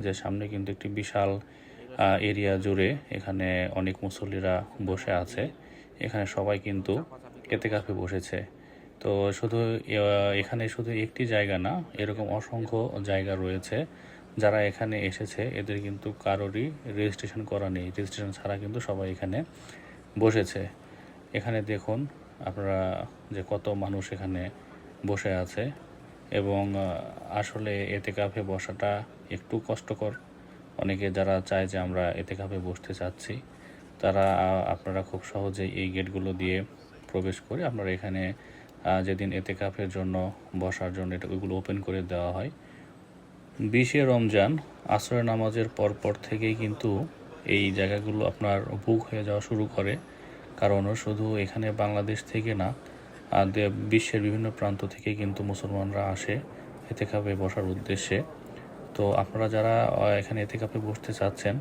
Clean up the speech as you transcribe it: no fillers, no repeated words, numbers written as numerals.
যে সামনে কিন্তু একটি বিশাল এরিয়া জুড়ে এখানে অনেক মুসল্লিরা বসে আছে। এখানে সবাই কিন্তু এতেকাফে বসেছে। তো শুধু এখানে শুধু একটি জায়গা না, এরকম অসংখ্য জায়গা রয়েছে। যারা এখানে এসেছে এদের কিন্তু কারোরই রেজিস্ট্রেশন করা নেই। রেজিস্ট্রেশন ছাড়া কিন্তু সবাই এখানে বসেছে। এখানে দেখুন আপনারা যে কত মানুষ এখানে বসে আছে এবং আসলে এতেকাফে বসাটা একটু কষ্টকর। অনেকে যারা চায় যে আমরা এতেকাফে বসতে চাচ্ছি, তারা আপনারা খুব সহজেই এই গেটগুলো দিয়ে প্রবেশ করে আপনারা এখানে যেদিন এতেকাফের জন্য বসার জন্য ওইগুলো ওপেন করে দেওয়া হয়। 20শে রমজান আসরের নামাজের পরপর থেকেই কিন্তু এই জায়গাগুলো আপনার বুক হয়ে যাওয়া শুরু করে। কারণ শুধু এখানে বাংলাদেশ থেকে না, বিশ্বের বিভিন্ন প্রান্ত থেকে কিন্তু মুসলমানরা আসে এতেকাফে বসার উদ্দেশ্যে। তো আপনারা যারা এখানে এতেকাফে বসতে চাচ্ছেন